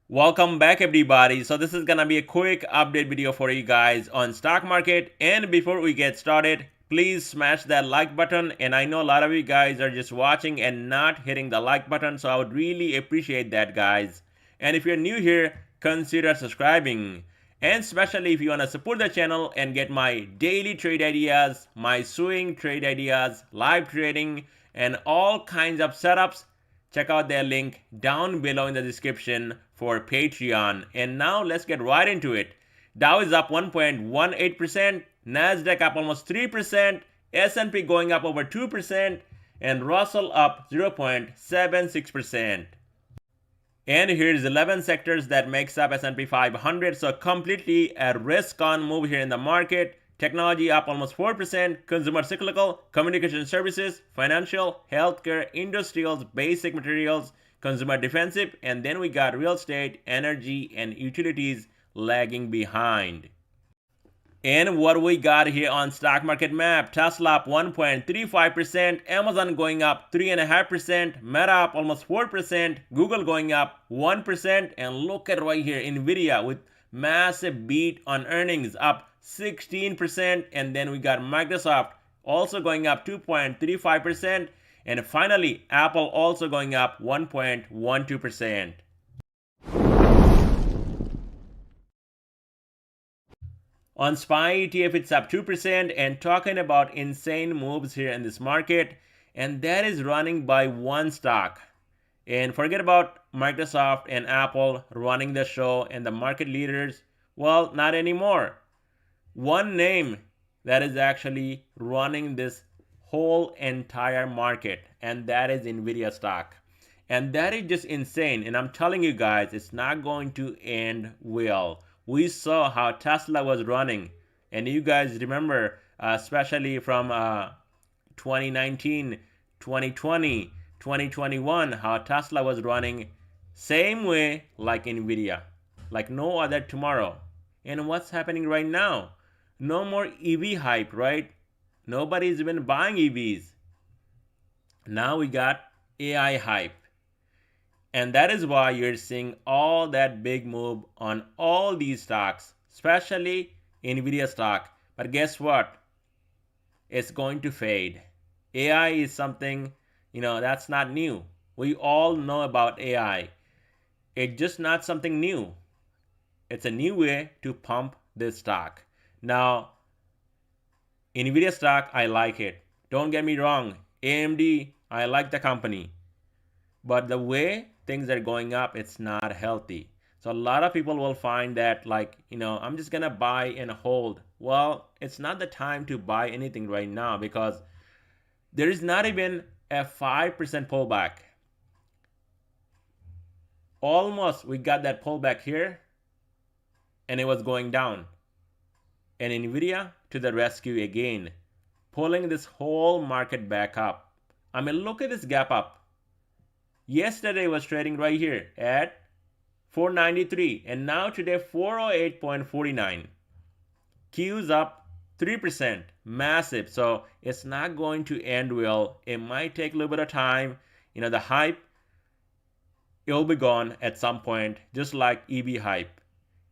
Welcome back everybody. So this is gonna be a quick update video for you guys on stock market. And before we get started, please smash that like button. And I know a lot of you guys are just watching and not hitting the like button, so I would really appreciate that, guys. And if you're new here, consider subscribing. And especially if you want to support the channel and get my daily trade ideas, my swing trade ideas, live trading, and all kinds of setups, check out their link down below in the description for Patreon. And now let's get right into it. Dow is up 1.18%, Nasdaq up almost 3%, S&P going up over 2%, and Russell up 0.76%. And here's 11 sectors that makes up S&P 500. So completely a risk-on move here in the market. Technology up almost 4%, consumer cyclical, communication services, financial, healthcare, industrials, basic materials, consumer defensive, and then we got real estate, energy, and utilities lagging behind. And what we got here on stock market map, Tesla up 1.35%, Amazon going up 3.5%, Meta up almost 4%, Google going up 1%, and look at right here, Nvidia with massive beat on earnings up 16%, and then we got Microsoft also going up 2.35%, and finally Apple also going up 1.12%. On SPY ETF, it's up 2%, and talking about insane moves here in this market, and that is running by one stock. And forget about Microsoft and Apple running the show and the market leaders. Well, not anymore. One name that is actually running this whole entire market, and that is Nvidia stock. And that is just insane. And I'm telling you guys, it's not going to end well. We saw how Tesla was running, and you guys remember, especially from 2019, 2020, 2021, how Tesla was running same way like Nvidia, like no other tomorrow. And what's happening right now? No more EV hype, right? Nobody's even buying EVs. Now we got AI hype. And that is why you're seeing all that big move on all these stocks, especially Nvidia stock. But guess what? It's going to fade. AI is something, that's not new. We all know about AI. It's just not something new. It's a new way to pump this stock. Now, Nvidia stock, I like it. Don't get me wrong. AMD, I like the company. But the way things are going up, it's not healthy. So a lot of people will find that I'm just gonna buy and hold. Well, it's not the time to buy anything right now because there is not even a 5% pullback. Almost we got that pullback here and it was going down. And Nvidia to the rescue again, pulling this whole market back up. I mean, look at this gap up. Yesterday was trading right here at 493 and now today 408.49. Q's up 3%, massive. So it's not going to end well. It might take a little bit of time. The hype, it'll be gone at some point, just like EV hype.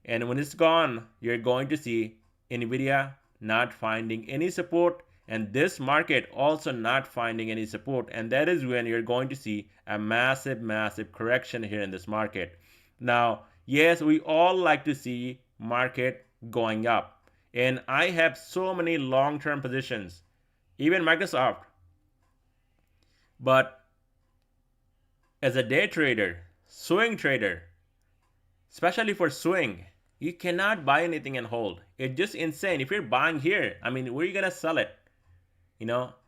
And when it's gone, you're going to see Nvidia not finding any support, and this market also not finding any support, and that is when you're going to see a massive correction here in this market. Now, yes, we all like to see market going up, and I have so many long-term positions, even Microsoft. But as a day trader, swing trader, especially for swing, you cannot buy anything and hold. It's just insane. If you're buying here, I mean, where are you gonna sell it?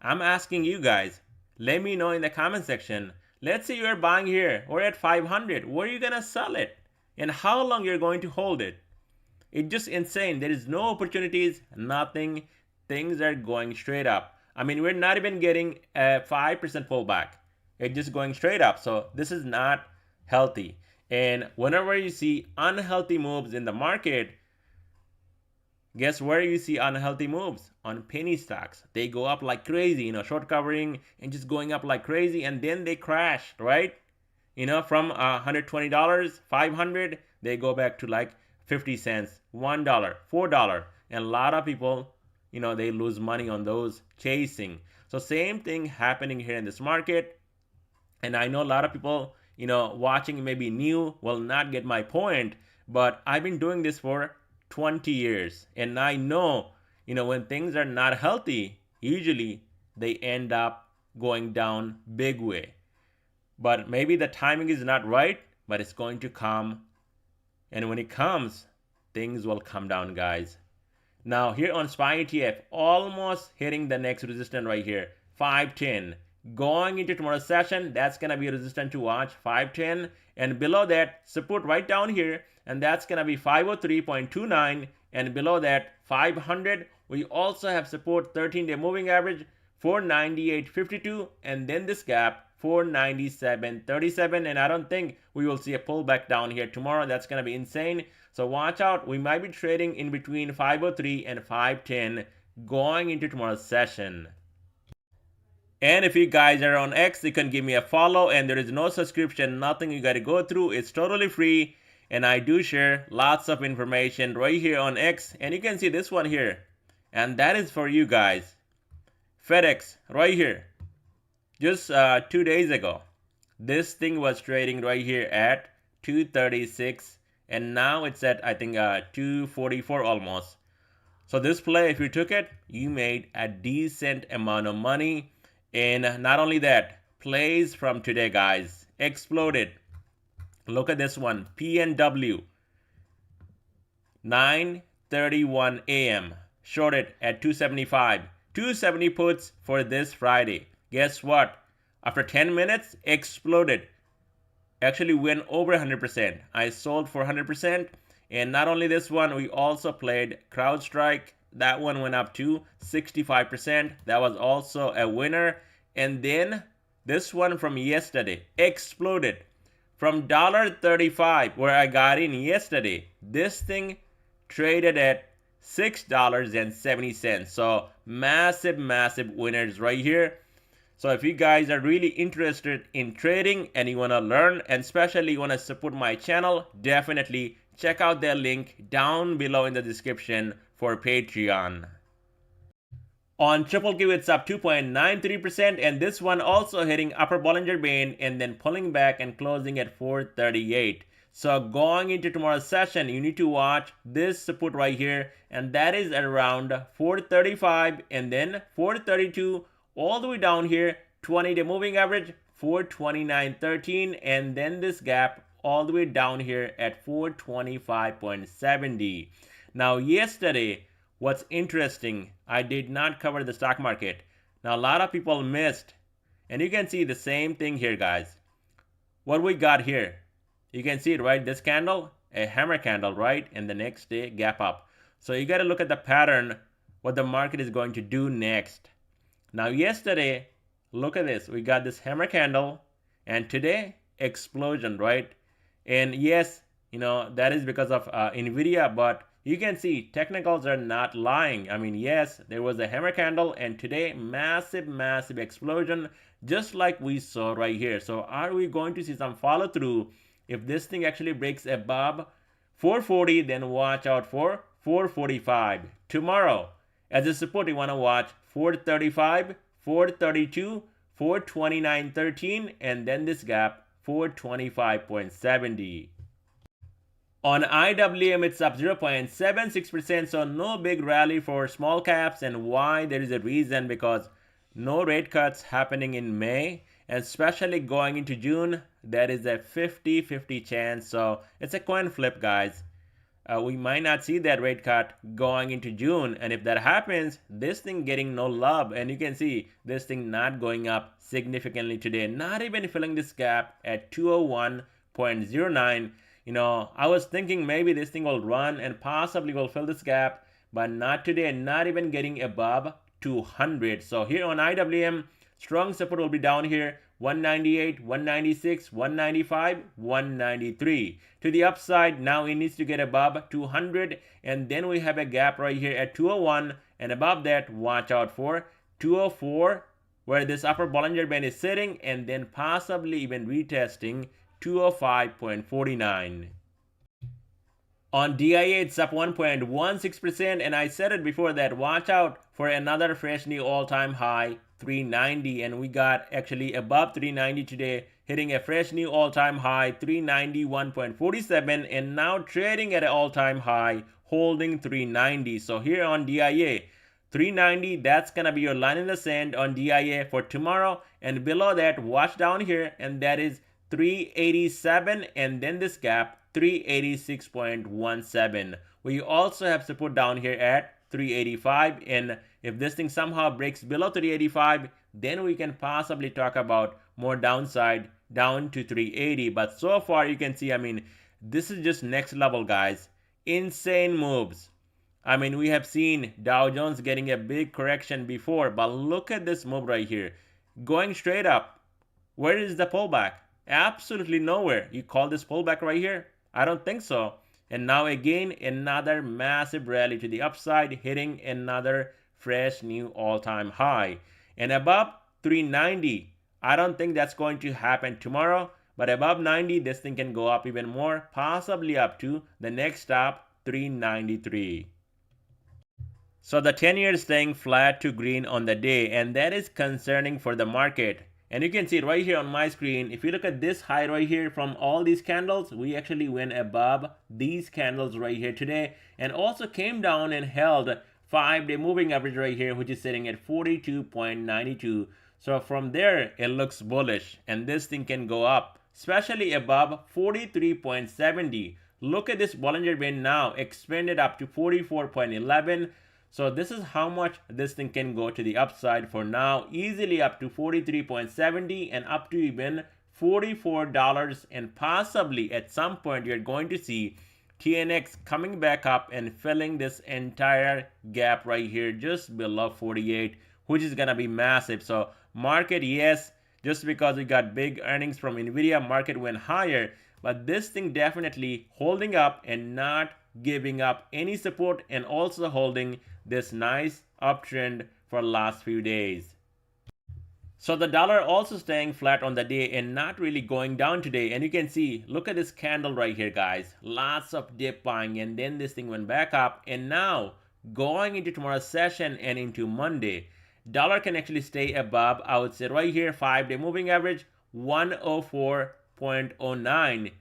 I'm asking you guys, let me know in the comment section. Let's say you're buying here or at 500, where are you gonna sell it? And how long you're going to hold it? It's just insane. There is no opportunities, nothing. Things are going straight up. I mean, we're not even getting a 5% pullback. It's just going straight up. So this is not healthy. And whenever you see unhealthy moves in the market, guess where you see unhealthy moves? On penny stocks. They go up like crazy, short covering and just going up like crazy, and then they crash, right? from $120, 500, they go back to like 50 cents, $1, $4. And a lot of people, they lose money on those chasing. So same thing happening here in this market. And I know a lot of people, watching maybe new will not get my point, but I've been doing this for 20 years. And I know, when things are not healthy, usually they end up going down big way. But maybe the timing is not right, but it's going to come. And when it comes, things will come down, guys. Now here on SPY ETF, almost hitting the next resistance right here, 510. Going into tomorrow's session, that's going to be a resistance to watch, 510. And below that, support right down here, and that's going to be 503.29. And below that, 500. We also have support 13-day moving average, 498.52. And then this gap, 497.37. And I don't think we will see a pullback down here tomorrow. That's going to be insane. So watch out. We might be trading in between 503 and 510 going into tomorrow's session. And if you guys are on X, you can give me a follow, and there is no subscription, nothing you got to go through. It's totally free, and I do share lots of information right here on X. And you can see this one here, and that is for you guys. FedEx right here. Just 2 days ago, this thing was trading right here at 236, and now it's at, I think, 244 almost. So this play, if you took it, you made a decent amount of money. And not only that, plays from today, guys, exploded. Look at this one, PNW, 9:31 a.m. shorted at 275. 270 puts for this Friday. Guess what? After 10 minutes, exploded. Actually went over 100%. I sold for 100%. And not only this one, we also played CrowdStrike. That one went up to 65%. That was also a winner. And then this one from yesterday exploded from $1.35 where I got in yesterday. This thing traded at $6.70. So massive, massive winners right here. So if you guys are really interested in trading and you want to learn, and especially you want to support my channel, definitely check out their link down below in the description for Patreon. On Triple Q, it's up 2.93%, and this one also hitting upper Bollinger Band and then pulling back and closing at 438. So going into tomorrow's session, you need to watch this support right here, and that is around 435 and then 432 all the way down here, 20-day moving average 429.13, and then this gap all the way down here at 425.70. Now yesterday, what's interesting, I did not cover the stock market. Now a lot of people missed, and you can see the same thing here, guys. What we got here, you can see it, right? This candle, a hammer candle, right? And the next day, gap up. So you got to look at the pattern, what the market is going to do next. Now yesterday, look at this. We got this hammer candle, and today, explosion, right? And yes, that is because of NVIDIA, but you can see technicals are not lying. I mean, yes, there was a hammer candle, and today, massive, massive explosion, just like we saw right here. So are we going to see some follow through? If this thing actually breaks above 440, then watch out for 445. Tomorrow, as a support, you want to watch 435, 432, 429.13, and then this gap, 425.70. On IWM, it's up 0.76%, so no big rally for small caps. And why? There is a reason, because no rate cuts happening in May, and especially going into June, there is a 50-50 chance. So it's a coin flip, guys. We might not see that rate cut going into June, and if that happens, this thing getting no love. And you can see this thing not going up significantly today, not even filling this gap at 201.09. I was thinking maybe this thing will run and possibly will fill this gap, but not today, not even getting above 200. So here on IWM, strong support will be down here, 198, 196, 195, 193. To the upside, now it needs to get above 200, and then we have a gap right here at 201, and above that, watch out for 204, where this upper Bollinger Band is sitting, and then possibly even retesting 205.49. On DIA, it's up 1.16%, and I said it before that watch out for another fresh new all-time high, 390, and we got actually above 390 today, hitting a fresh new all-time high, 391.47, and now trading at an all-time high, holding 390. So here on DIA, 390, that's gonna be your line in the sand on DIA for tomorrow, and below that, watch down here, and that is 387, and then this gap 386.17. We also have support down here at 385, and if this thing somehow breaks below 385, then we can possibly talk about more downside down to 380. But so far you can see, I mean, this is just next level, guys. Insane moves. I mean, we have seen Dow Jones getting a big correction before, but look at this move right here, going straight up. Where is the pullback? Absolutely nowhere. You call this pullback right here? I don't think so. And now again, another massive rally to the upside, hitting another fresh new all-time high. And above 390, I don't think that's going to happen tomorrow, but above 90, this thing can go up even more, possibly up to the next stop, 393. So the 10-year is staying flat to green on the day, and that is concerning for the market. And you can see it right here on my screen. If you look at this high right here from all these candles, we actually went above these candles right here today, and also came down and held 5-day moving average right here, which is sitting at 42.92. So from there, it looks bullish, and this thing can go up, especially above 43.70. Look at this Bollinger Band now, expanded up to 44.11. So this is how much this thing can go to the upside for now, easily up to 43.70 and up to even $44, and possibly at some point you're going to see TNX coming back up and filling this entire gap right here just below 48, which is gonna be massive. So market, yes, just because we got big earnings from Nvidia, market went higher, but this thing definitely holding up and not giving up any support, and also holding this nice uptrend for last few days. So the dollar also staying flat on the day and not really going down today. And you can see, look at this candle right here, guys. Lots of dip buying, and then this thing went back up, and now going into tomorrow's session and into Monday, dollar can actually stay above, I would say right here, 5-day moving average 104.09.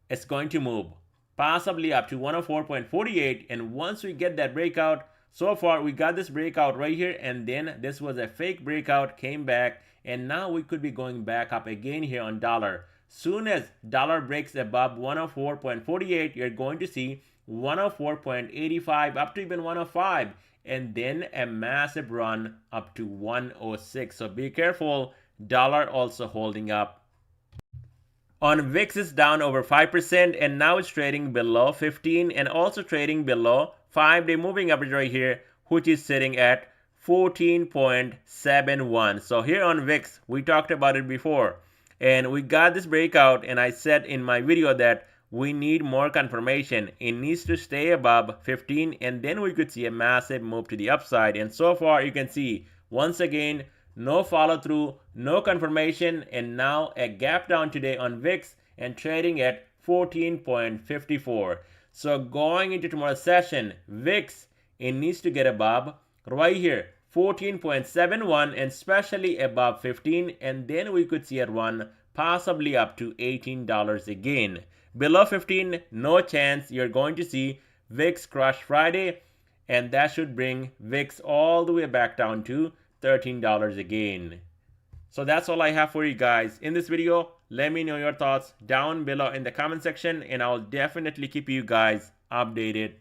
It's going to move possibly up to 104.48, and once we get that breakout, so far we got this breakout right here, and then this was a fake breakout, came back, and now we could be going back up again here on dollar. Soon as dollar breaks above 104.48, you're going to see 104.85 up to even 105, and then a massive run up to 106. So be careful, dollar also holding up. On VIX, it's down over 5%, and now it's trading below 15, and also trading below 5-day moving average right here, which is sitting at 14.71. So here on VIX, we talked about it before, and we got this breakout, and I said in my video that we need more confirmation. It needs to stay above 15, and then we could see a massive move to the upside. And so far, you can see, once again, no follow through, no confirmation, and now a gap down today on VIX and trading at 14.54. So going into tomorrow's session, VIX, it needs to get above right here 14.71 and especially above 15, and then we could see a run possibly up to $18 again. Below 15, no chance. You're going to see VIX crush Friday, and that should bring VIX all the way back down to $13 again. So that's all I have for you guys in this video. Let me know your thoughts down below in the comment section, and I'll definitely keep you guys updated.